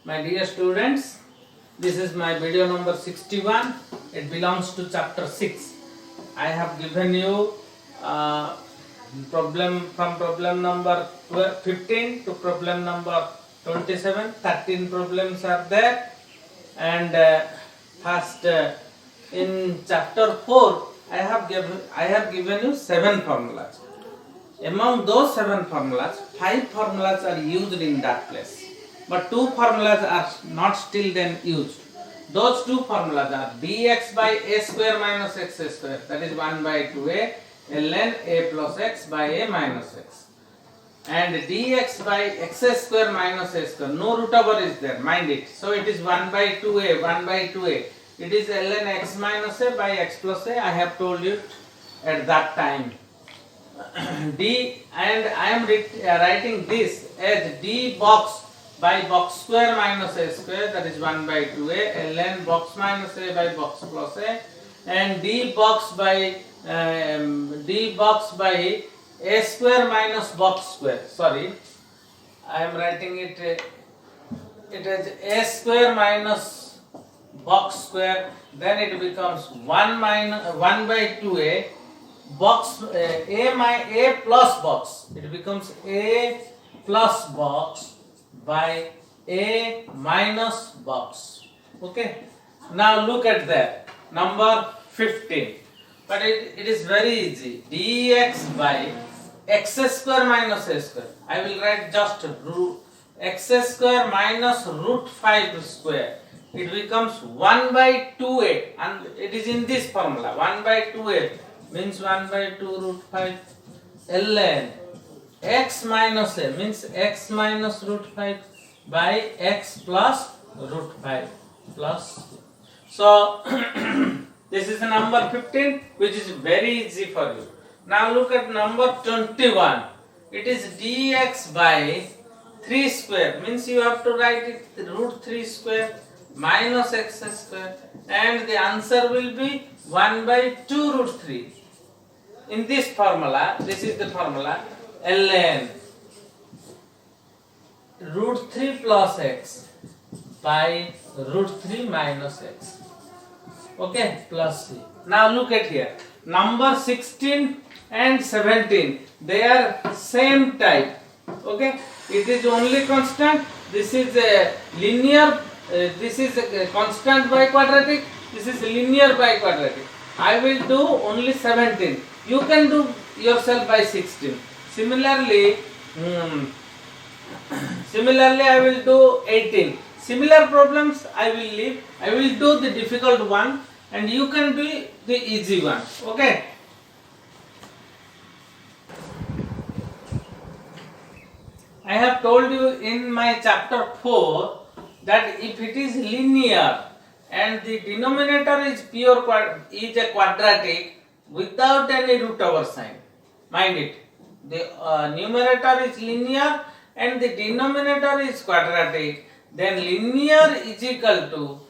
My dear students, this is my video number 61. It belongs to chapter 6. I have given you problem number 15 to problem number 27. 13 problems are there, and first in chapter 4 I have given you 7 formulas. Among those 7 formulas, 5 formulas are used in that place, but 2 formulas are not still then used. Those 2 formulas are dx by a square minus x square, that is 1 by 2a ln a plus x by a minus x, and dx by x square minus a square, no root over is there, mind it, so it is 1 by 2a, 1 by 2a, it is ln x minus a by x plus a. I have told you at that time. D, and I am writing this as d box by box square minus a square, that is 1 by 2a ln box minus a by box plus a, and d box by a square minus box square. Sorry, I am writing it as a square minus box square, then it becomes 1 by 2a box a plus box, it becomes a plus box by a minus box. Okay, now look at that number 15, but it is very easy. Dx by x square minus a square, I will write just root x square minus root 5 square, it becomes 1 by 2a, and it is in this formula. 1 by 2a means 1 by 2 root 5 ln x minus a means x minus root 5 by x plus root 5 plus. So this is number 15, which is very easy for you. Now look at number 21. It is dx by 3 square, means you have to write it root 3 square minus x square, and the answer will be 1 by 2 root 3. In this formula, this is the formula, ln root 3 plus x by root 3 minus x. Okay, plus c. Now look at here. Number 16 and 17, they are same type. Okay, it is only constant. This is a linear, this is a constant by quadratic, this is linear by quadratic. I will do only 17. You can do yourself by 16. Similarly, I will do 18. Similar problems I will leave. I will do the difficult one, and you can do the easy one. Okay. I have told you in my chapter 4 that if it is linear and the denominator is is a quadratic without any root over sign, mind it, the numerator is linear and the denominator is quadratic, then linear is equal to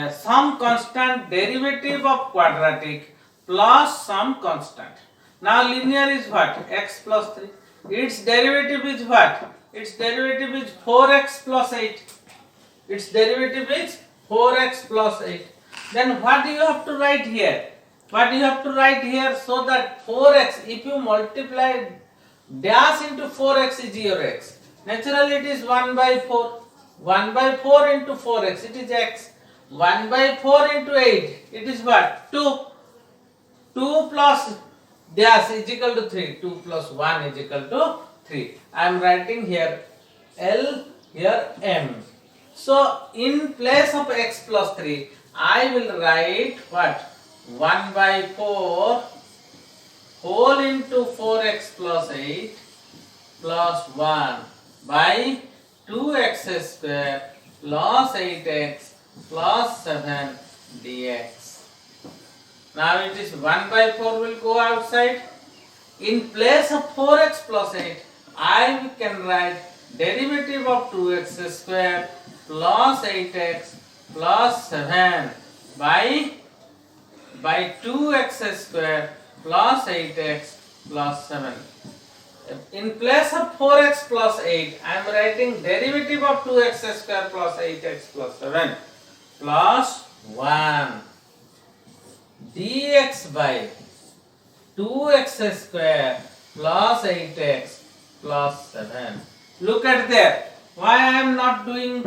some constant derivative of quadratic plus some constant. Now linear is what? X plus 3. Its derivative is what? Its derivative is 4x plus 8. Its derivative is 4x plus 8. Then what do you have to write here? What you have to write here, so that 4x, if you multiply dash into 4x is your x. Naturally it is 1 by 4. 1 by 4 into 4x, it is x. 1 by 4 into 8, it is what? 2. 2 plus dash is equal to 3. 2 plus 1 is equal to 3. I am writing here L, here M. So in place of x plus 3, I will write what? 1 by 4 whole into 4x plus 8 plus 1 by 2x square plus 8x plus 7 dx. Now it is 1 by 4 will go outside. In place of 4x plus 8, I can write derivative of 2x square plus 8x plus 7 by 2x square plus 8x plus 7. In place of 4x plus 8, I am writing derivative of 2x square plus 8x plus 7 plus 1 dx by 2x square plus 8x plus 7. Look at there. Why I am not doing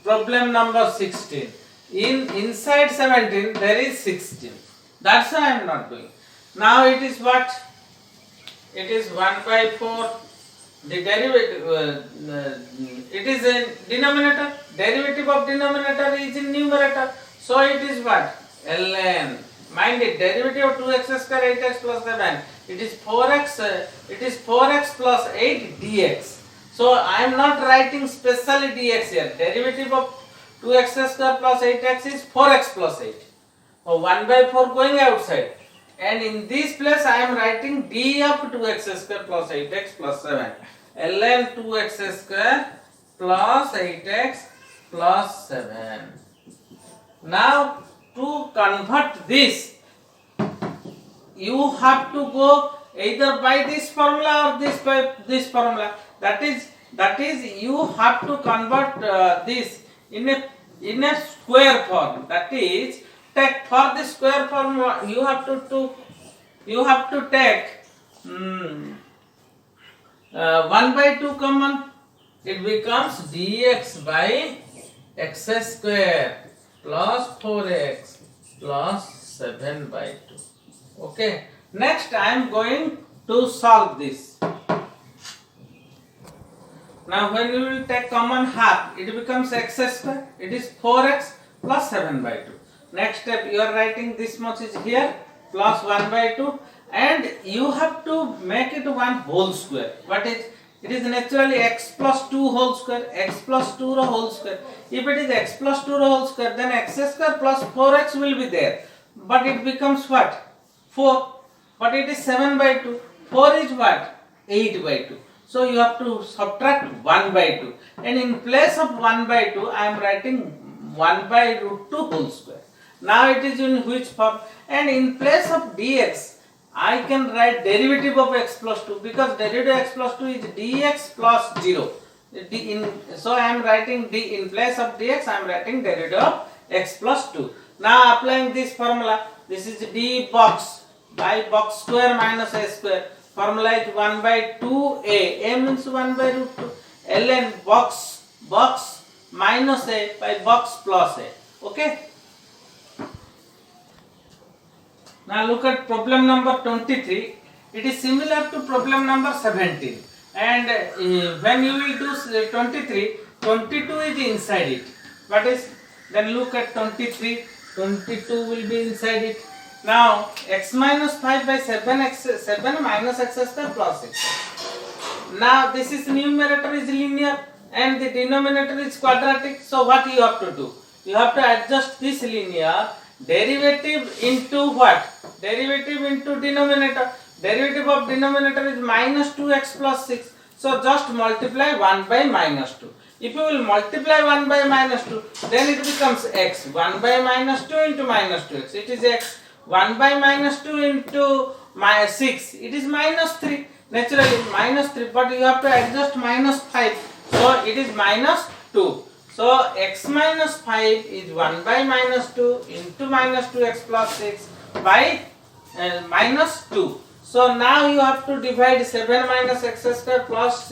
problem number 16? Inside 17 there is 16. That's why I am not doing. Now it is what? It is 1 by 4. The derivative, it is a denominator. Derivative of denominator is in numerator. So it is what? ln. Mind it, derivative of 2x square 8x plus 7. It is 4x. It is 4x plus 8 dx. So I am not writing specially dx here. Derivative of 2x square plus 8x is 4x plus 8. So 1 by 4 going outside. And in this place I am writing d of 2x square plus 8x plus 7. ln 2x square plus 8x plus 7. Now to convert this, you have to go either by this formula or this by this formula. That is you have to convert this in a square form. That is, take for the square form you have to take 1 by 2 common. It becomes dx by x square plus 4x plus 7 by 2. Okay. Next I am going to solve this. Now when you will take common half, it becomes x square. It is 4x plus 7 by 2. Next step, you are writing this much is here plus 1 by 2, and you have to make it one whole square. What is? It is naturally x plus 2 whole square, x plus 2 whole square. If it is x plus 2 whole square, then x square plus 4x will be there. But it becomes what? 4. But it is 7 by 2. 4 is what? 8 by 2. So you have to subtract 1 by 2. And in place of 1 by 2, I am writing 1 by root 2 whole square. Now it is in which form? And in place of dx, I can write derivative of x plus 2, because derivative of x plus 2 is dx plus 0. So I am writing d in place of dx, I am writing derivative of x plus 2. Now applying this formula, this is d box by box square minus a square. Formula is 1 by 2a. A means 1 by root 2. ln box minus a by box plus a. Okay. Now look at problem number 23. It is similar to problem number 17. And when you will do 23, 22 is inside it. What is? Then look at 23. 22 will be inside it. Now x minus 5 by 7 minus x square plus 6. Now this is numerator is linear and the denominator is quadratic. So what you have to do? You have to adjust this linear derivative into what? Derivative into denominator. Derivative of denominator is minus 2x plus 6. So just multiply 1 by minus 2. If you will multiply 1 by minus 2, then it becomes x. 1 by minus 2 into minus 2x. It is x. 1 by minus 2 into minus 6. It is minus 3. Naturally minus 3. But you have to adjust minus 5. So it is minus 2. So x minus 5 is 1 by minus 2 into minus 2x plus 6 by minus 2. So now you have to divide 7 minus x square plus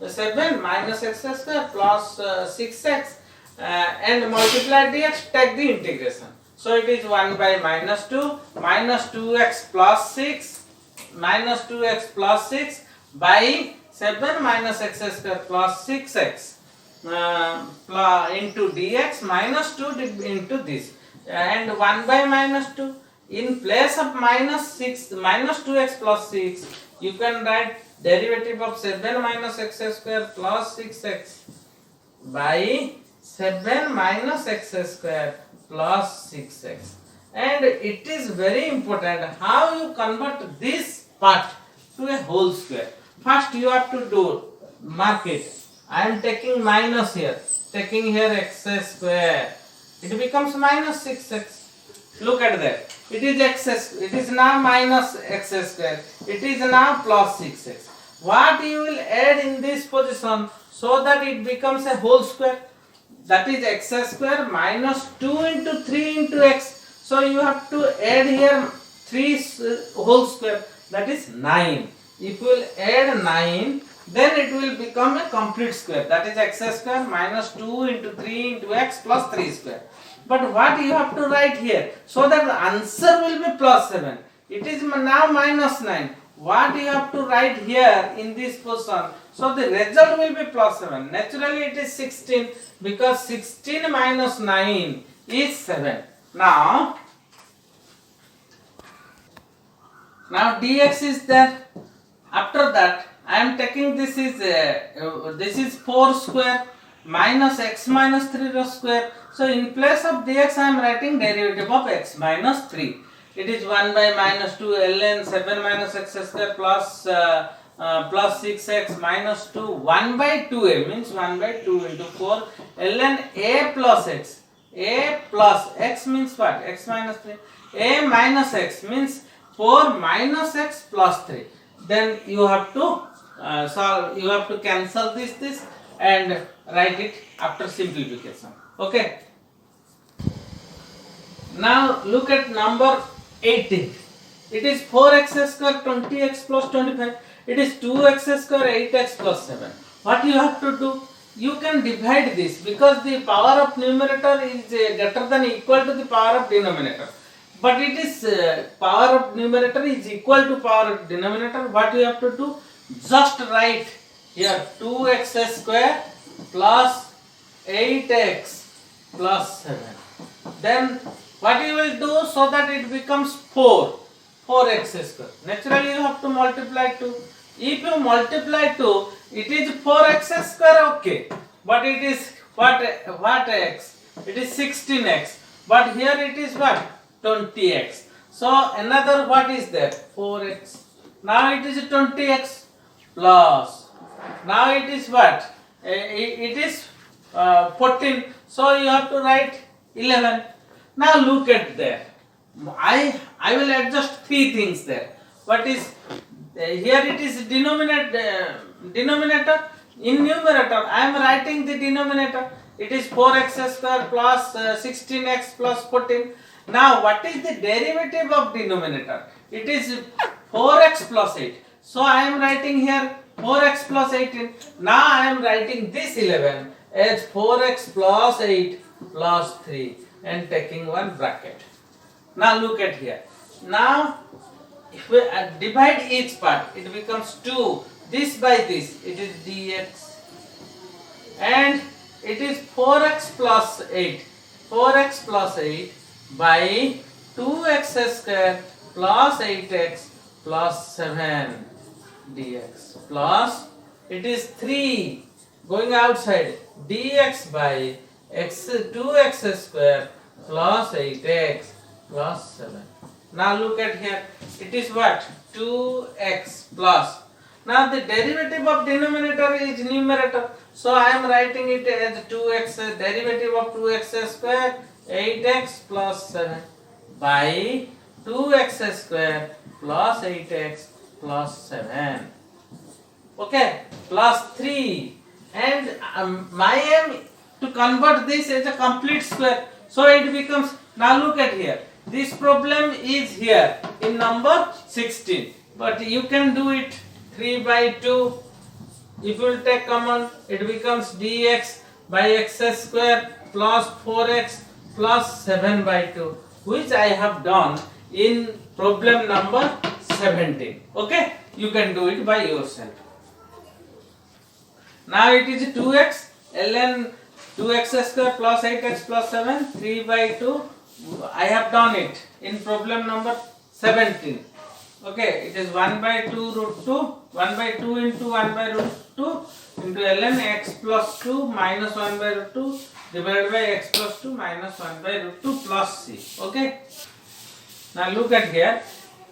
7 minus x square plus 6x and multiply dx, take the integration. So it is 1 by minus 2 minus 2x plus 6 minus 2x plus 6 by 7 minus x square plus 6x into dx minus 2 into this, and 1 by minus 2. In place of minus 2x plus 6, you can write derivative of 7 minus x square plus 6x by 7 minus x square plus 6x. And it is very important how you convert this part to a whole square. First you have to do, mark it. I am taking minus here, taking here x square. It becomes minus 6x. Look at that. It is x. It is now minus x square. It is now plus 6x. what you will add in this position so that it becomes a whole square? That is x square minus 2 into 3 into x. So you have to add here 3 whole square, that is 9. If you will add 9, then it will become a complete square, that is x square minus 2 into 3 into x plus 3 square. But what you have to write here, so that the answer will be plus 7. It is now minus 9. What you have to write here in this position, so the result will be plus 7. Naturally it is 16, because 16 minus 9 is 7. Now dx is there. After that I am taking this is 4 square minus x minus 3 square. So in place of dx I am writing derivative of x minus 3. It is 1 by minus 2 ln 7 minus x square plus 6x minus 2 1 by 2a means 1 by 2 into 4 ln a plus x. A plus x means what? X minus 3. A minus x means 4 minus x plus 3. Then you have to solve. You have to cancel this and write it after simplification. Okay. Now look at number 18. It is 4x square 20x plus 25. It is 2x square 8x plus 7. What you have to do? You can divide this, because the power of numerator is greater than equal to the power of denominator. But it is power of numerator is equal to power of denominator. What you have to do? Just write here 2x square plus 8x plus 7. Then what you will do, so that it becomes 4x square. Naturally you have to multiply 2. If you multiply 2, it is 4x square, okay. But it is what x? It is 16x. But here it is what? 20x. So another what is there? 4x. Now it is 20x plus. Now it is what? It is 14. So you have to write 11. Now look at there. I will adjust 3 things there. What is here? It is denominator. In numerator I am writing the denominator. It is 4x square plus 16x plus 14. Now what is the derivative of denominator? It is 4x plus 8. So I am writing here 4x plus 18. Now I am writing this 11 as 4x plus 8 plus 3 and taking one bracket. Now look at here. Now if we divide each part, it becomes 2. This by this, it is dx. And it is 4x plus 8. 4x plus 8 by 2x square plus 8x plus 7 dx plus it is 3 going outside dx by 2x square plus 8x plus 7. Now look at here. It is what? 2x plus. Now the derivative of denominator is numerator. So I am writing it as 2x, derivative of 2x square 8x plus 7 by 2x square plus 8x plus 7. Okay, plus 3. And my aim to convert this as a complete square. So it becomes, now look at here. This problem is here in number 16. But you can do it 3 by 2. If you will take common, it becomes dx by x square plus 4x plus 7 by 2, which I have done in problem number 17. Okay, you can do it by yourself. Now it is 2x ln 2x square plus 8x plus 7, 3 by 2. I have done it in problem number 17. Okay, it is 1 by 2 root 2, 1 by 2 into 1 by root 2 into ln x plus 2 minus 1 by root 2 divided by x plus 2 minus 1 by root 2 plus c. Okay. Now look at here.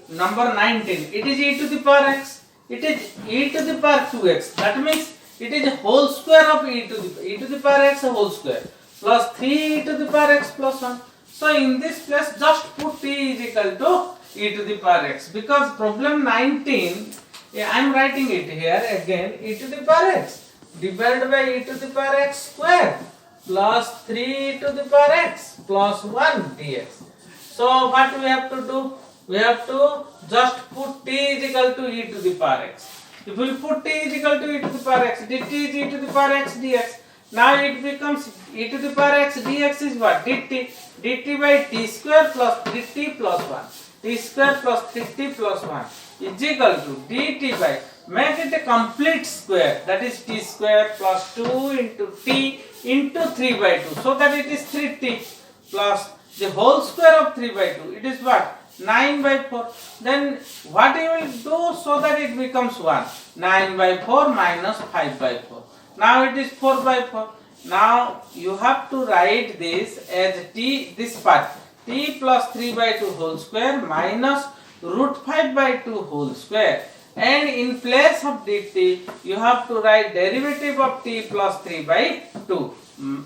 Number 19. It is e to the power x. It is e to the power 2x. That means it is a whole square of e to the power x whole square plus 3 e to the power x plus 1. So in this place just put t is equal to e to the power x, because problem 19 Yeah, I am writing it here again, e to the power x divided by e to the power x square plus 3 to the power x plus 1 dx. So what we have to do? We have to just put t is equal to e to the power x. If we put t is equal to e to the power x, dt is e to the power x dx. Now it becomes e to the power x dx is what? Dt. Dt by t square plus 3t plus 1. T square plus 3t plus 1 is equal to dt by, make it a complete square, that is t square plus 2 into t into 3 by 2, so that it is 3t plus the whole square of 3 by 2, it is what? 9 by 4. Then what you will do so that it becomes 1? 9 by 4 minus 5 by 4. Now it is 4 by 4. Now you have to write this as t, this part, t plus 3 by 2 whole square minus root 5 by 2 whole square, and in place of dt you have to write derivative of t plus 3 by 2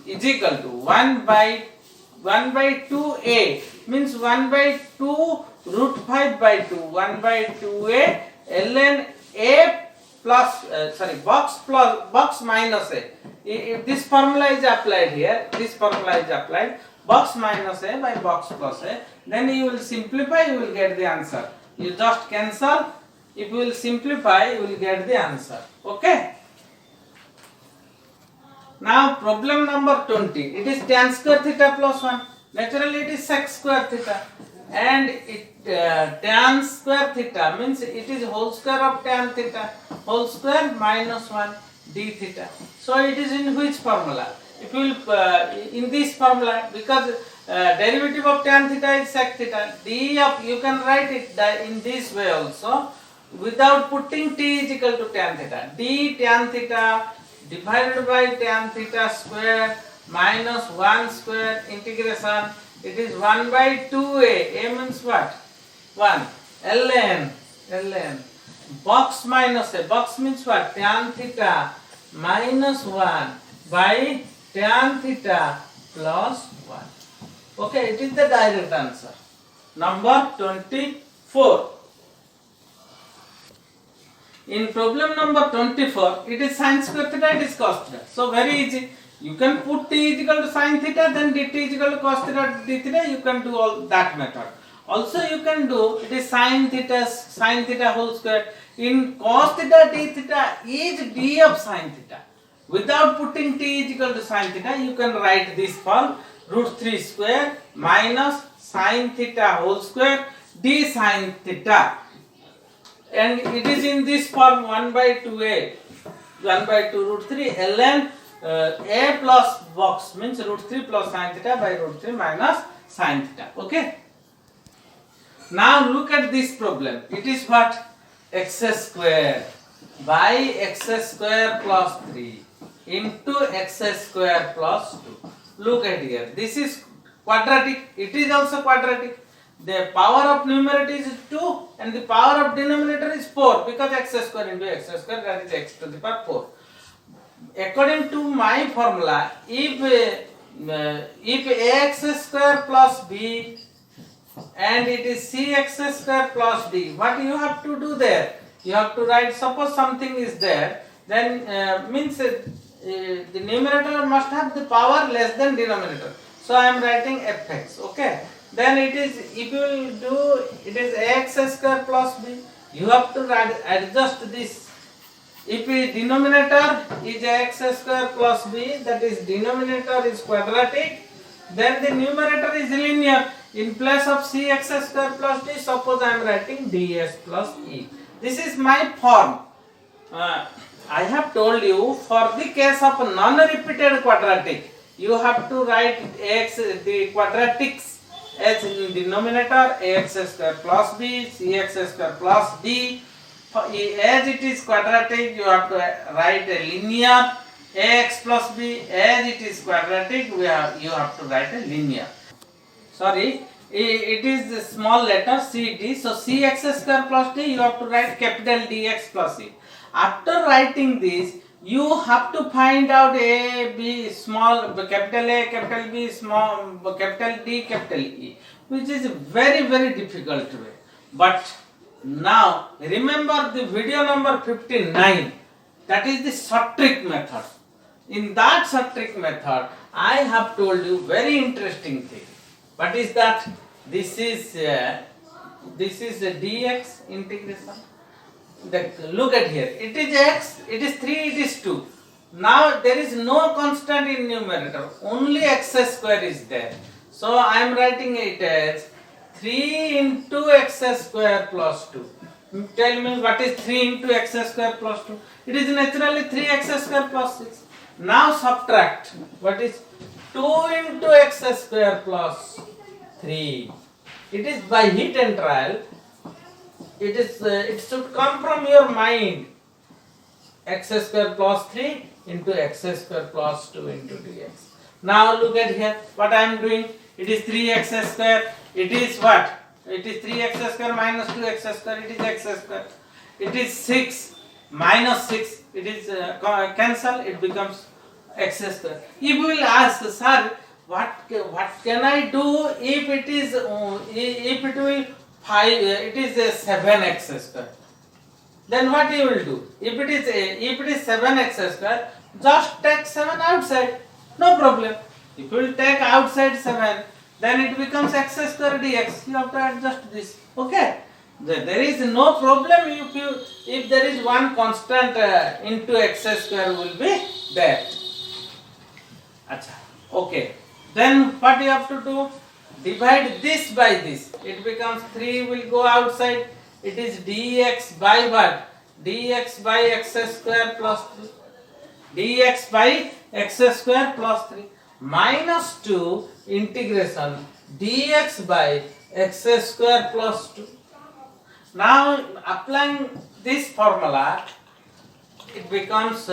is equal to 1 by 2a, means 1 by 2 root 5 by 2, 1 by 2a ln a plus box minus a. If this formula is applied here, this formula is applied, box minus a by box plus a, then you will simplify, you will get the answer. You just cancel. If you will simplify, you will get the answer. Okay. Now problem number 20. It is tan square theta plus 1. Naturally it is sec square theta, and it tan square theta means it is whole square of tan theta whole square minus 1 d theta. So it is in which formula? If you will in this formula, because derivative of tan theta is sec theta, d of, you can write it in this way also without putting t is equal to tan theta. D tan theta divided by tan theta square minus 1 square integration, it is 1 by 2a, a means what? 1 ln box minus a, box means what? Tan theta minus 1 by tan theta plus 1. Okay, it is the direct answer. Number 24. In problem number 24, it is sin square theta, it is cos theta. So very easy. You can put t is equal to sin theta, then dt is equal to cos theta d theta. You can do all that method. Also you can do, it is sin theta whole square. In cos theta d theta is d of sin theta. Without putting t is equal to sin theta, you can write this form, root 3 square minus sin theta whole square d sin theta. And it is in this form 1 by 2a, 1 by 2 root 3 ln a plus box means root 3 plus sin theta by root 3 minus sin theta. Okay. Now look at this problem. It is what? X square by x square plus 3 into x square plus 2. Look at here. This is quadratic. It is also quadratic. The power of numerator is 2 and the power of denominator is 4, because x square into x square, that is x to the power 4. According to my formula, if ax square plus b and it is cx square plus d, what you have to do there? You have to write, suppose something is there, then means the numerator must have the power less than denominator. So I am writing fx. Okay. Then it is, if you will do, it is ax square plus b. You have to adjust this. If the denominator is ax square plus b, that is denominator is quadratic, then the numerator is linear. In place of cx square plus d, suppose I am writing ds plus e. This is my form. I have told you, for the case of non-repeated quadratic, you have to write the quadratics as in denominator ax square plus b, cx square plus d. As it is quadratic, you have to write a linear ax plus b. As it is quadratic, you have to write a linear. Sorry, it is the small letter cd. So cx square plus d, you have to write capital dx plus e. After writing this, you have to find out a, b, small, capital A, capital B, small, capital D, capital E, which is very, very difficult way. But Now remember the video number 59, that is the short trick method. In that short trick method I have told you very interesting thing. What is that? This is a dx integration. Look at here, it is x, it is 3, it is 2. Now there is no constant in numerator, only x square is there. So I am writing it as 3 into x square plus 2. Tell me what is 3 into x square plus 2? It is naturally 3x square plus 6. Now subtract. What is 2 into x square plus 3? It is by hit and trial. It should come from your mind. X square plus 3 into x square plus 2 into dx. Now look at here. What I am doing? It is 3x square. It is what? It is 3x square minus 2x square. It is x square. It is 6 minus 6. It is cancel. It becomes x square. If you will ask, sir, what can I do if it is if it will 5? It is 7x square. Then what you will do? If it is 7x square, just take 7 outside. No problem. If you will take outside 7, then it becomes x square dx. You have to adjust this. Okay. There is no problem if there is one constant into x square will be there. Acha. Okay. Then what you have to do? Divide this by this. It becomes 3 will go outside. It is dx by what? Dx by x square plus 3. Dx by x square plus 3 minus 2 integration dx by x square plus 2. Now applying this formula, it becomes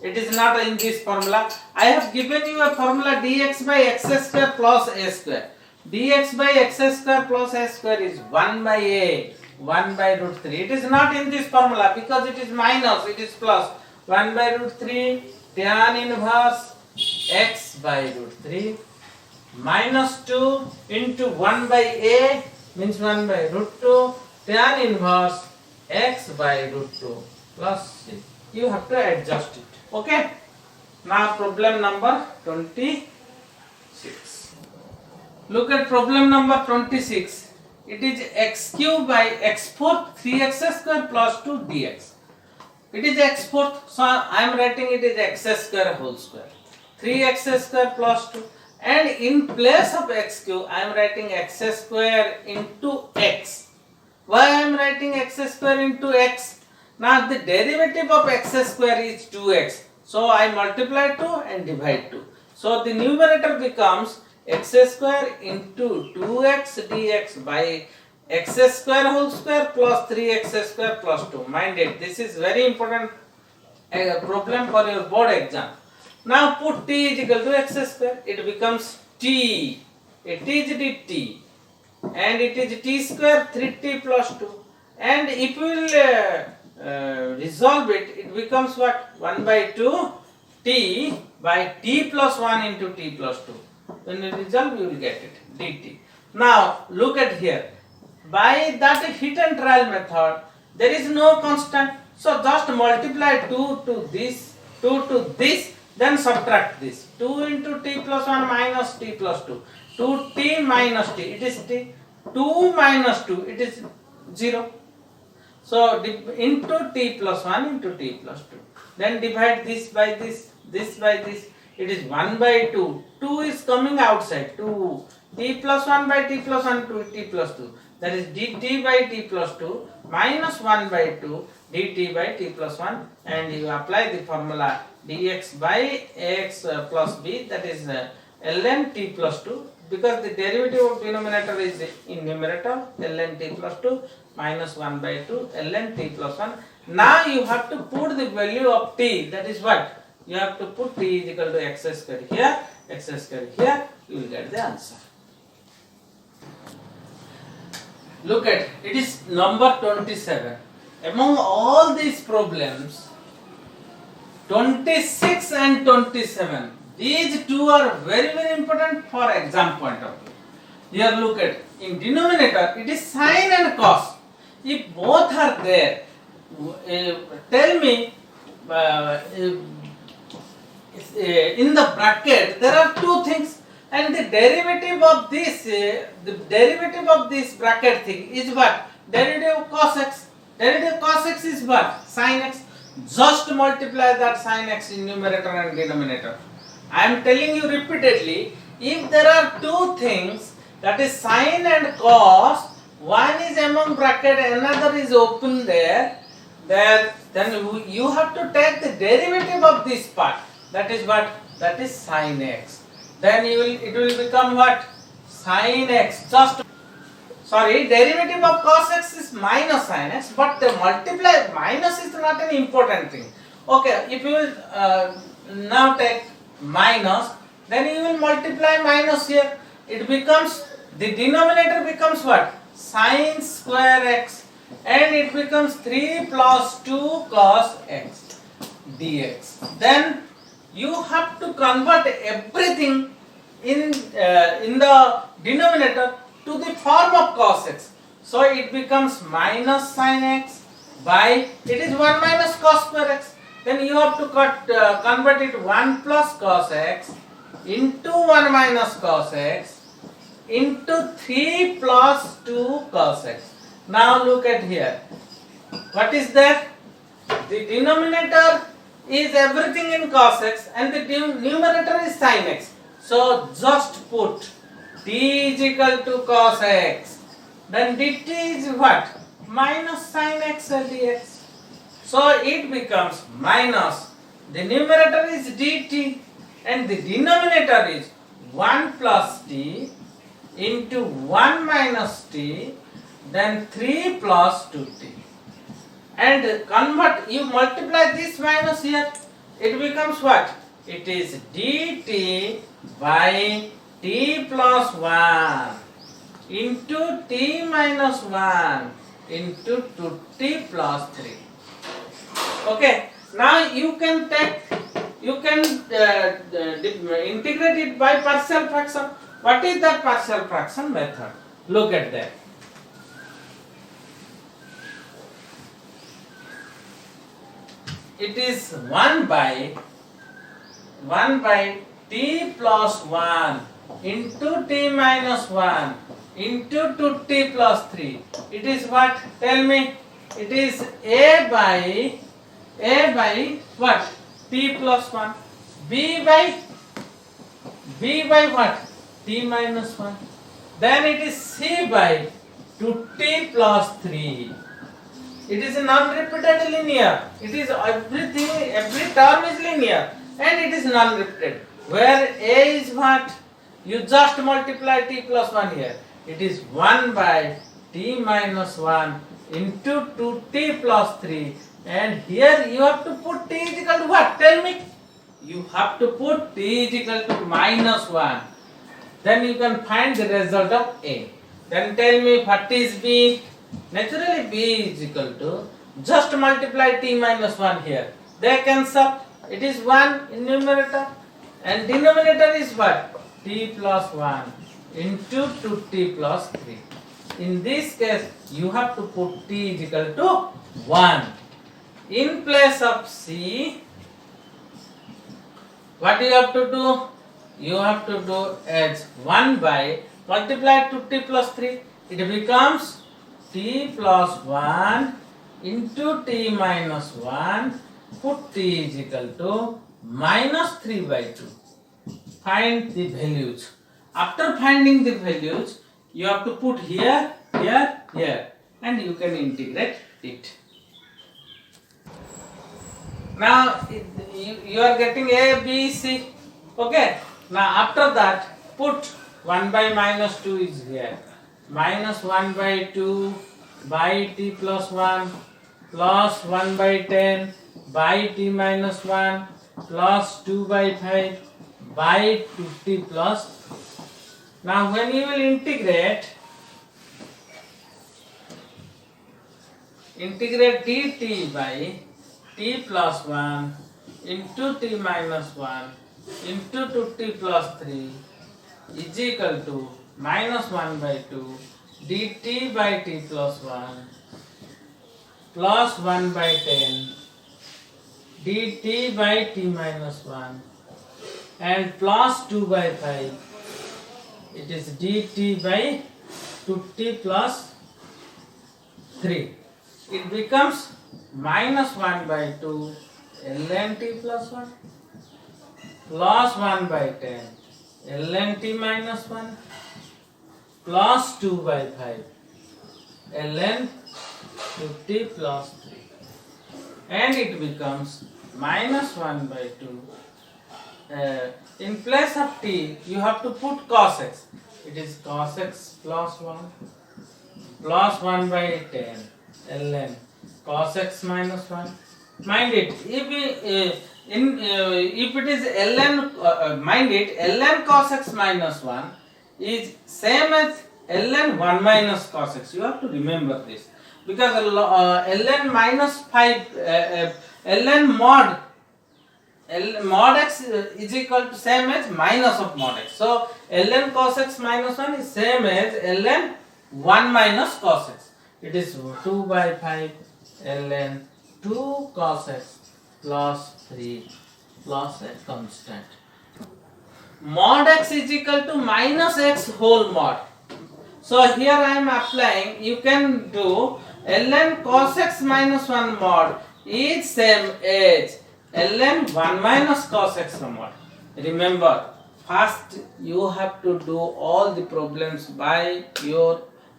it is not in this formula. I have given you a formula dx by x square plus a square. Dx by x square plus a square is 1 by a, 1 by root 3. It is not in this formula because it is minus, it is plus. 1 by root 3 tan inverse x by root 3 minus 2 into 1 by a means 1 by root 2 tan inverse x by root 2 plus c. You have to adjust it. Okay. Now problem number 26. Look at problem number 26. It is x cube by x fourth 3x square plus 2 dx. It is x fourth, so I am writing it is x square whole square. 3x square plus 2, and in place of x cube I am writing x square into x. Why I am writing x square into x? Now the derivative of x square is 2x. So I multiply 2 and divide 2. So the numerator becomes x square into 2x dx by x square whole square plus 3x square plus 2. Mind it, this is very important problem for your board exam. Now put t is equal to x square. It becomes t. It is dt. And it is t square 3t plus 2. And if we will resolve it, it becomes what? 1 by 2 t by t plus 1 into t plus 2. When you resolve, you will get it, dt. Now look at here. By that hit and trial method, there is no constant. So just multiply 2 to this, 2 to this, then subtract this. 2 into t plus 1 minus t plus 2. 2t minus t, it is t. 2 minus 2, it is 0. So into t plus 1 into t plus 2. Then divide this by this by this. It is 1 by 2. 2 is coming outside. 2. T plus 1 by t plus 1 to t plus 2. That is dt by t plus 2 minus 1 by 2 dt by t plus 1. And you apply the formula dx by x plus b, that is ln t plus 2. Because the derivative of denominator is in numerator, ln t plus 2 minus 1 by 2 ln t plus 1. Now you have to put the value of t, that is what? You have to put t is equal to x square here, x square here, you will get the answer. Look at it is number 27. Among all these problems, 26 and 27, these two are very important for exam point of view. Here look at, in denominator it is sine and cos. If both are there, tell me, in the bracket there are two things, and the derivative of this bracket thing is what? Derivative of cos x. Derivative of cos x is what? Sin x. Just multiply that sin x in numerator and denominator. I am telling you repeatedly, if there are two things, that is sin and cos, one is among bracket, another is open there, then you have to take the derivative of this part. That is what? That is sin x. Then it will become what? Sin x. Derivative of cos x is minus sin x, but the multiply minus is not an important thing. Okay, if you will now take minus, then you will multiply minus here. It becomes, the denominator becomes what? Sin square x, and it becomes 3 plus 2 cos x dx. Then you have to convert everything in the denominator to the form of cos x. So it becomes minus sin x by, it is 1 minus cos square x. Then you have to convert it 1 plus cos x into 1 minus cos x into 3 plus 2 cos x. Now look at here. What is that? The denominator is everything in cos x and the numerator is sin x. So just put t is equal to cos x. Then dt is what? Minus sin x dx. So it becomes minus, the numerator is dt and the denominator is 1 plus t into 1 minus t, then 3 plus 2t. And convert, you multiply this minus here, it becomes what? It is dt by t plus 1 into t minus 1 into 2t plus 3. Okay, now you can integrate it by partial fraction. What is that partial fraction method? Look at that. It is 1 by t plus 1 into t minus 1 into 2t plus 3. It is what? Tell me. It is a by what? T plus 1. B by what? T minus 1. Then it is C by 2t plus 3. It is non-repeated linear. It is every term is linear and it is non-repeated. Where a is what? You just multiply t plus 1 here. It is 1 by t minus 1 into 2t plus 3. And here you have to put t is equal to what? Tell me. You have to put t is equal to minus 1. Then you can find the result of A. Then tell me what is B. Naturally B is equal to, just multiply t minus 1 here. They cancel. It is 1 in numerator. And denominator is what? T plus 1 into 2t plus 3. In this case, you have to put t is equal to 1. In place of C, what you have to do? You have to do as 1 by, multiply 2t plus 3. It becomes t plus 1 into t minus 1, put t is equal to minus 3 by 2. Find the values. After finding the values, you have to put here, here, here, and you can integrate it. Now you are getting A, B, C. Okay. Now after that, put 1 by minus 2 is here. Minus 1 by 2 by t plus 1 plus 1 by 10 by t minus 1 plus 2 by 5 by 2t plus. Now when you will integrate dt by t plus 1 into t minus 1 into 2t plus 3 is equal to minus 1 by 2 dt by t plus 1 plus 1 by 10 dt by t minus 1 and plus 2 by 5 it is dt by 2t plus 3. It becomes minus 1 by 2 ln t plus 1 plus 1 by 10 ln t minus 1 plus 2 by 5 ln 2t plus 3, and it becomes minus 1 by 2. In place of t you have to put cos x. It is cos x plus 1 plus 1 by 10 ln cos x minus 1. Mind it, if it is ln, mind it, ln cos x minus 1 is same as ln 1 minus cos x. You have to remember this, because ln minus 5, ln mod x is equal to same as minus of mod x. So ln cos x minus 1 is same as ln 1 minus cos x. It is 2 by 5 ln 2 cos x plus 3 plus a constant. Mod x is equal to minus x whole mod. So here I am applying, you can do ln cos x minus 1 mod is same as ln 1 minus cos x mod. Remember, first you have to do all the problems by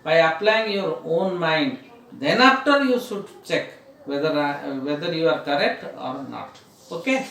applying your own mind. Then after you should check whether you are correct or not. Okay.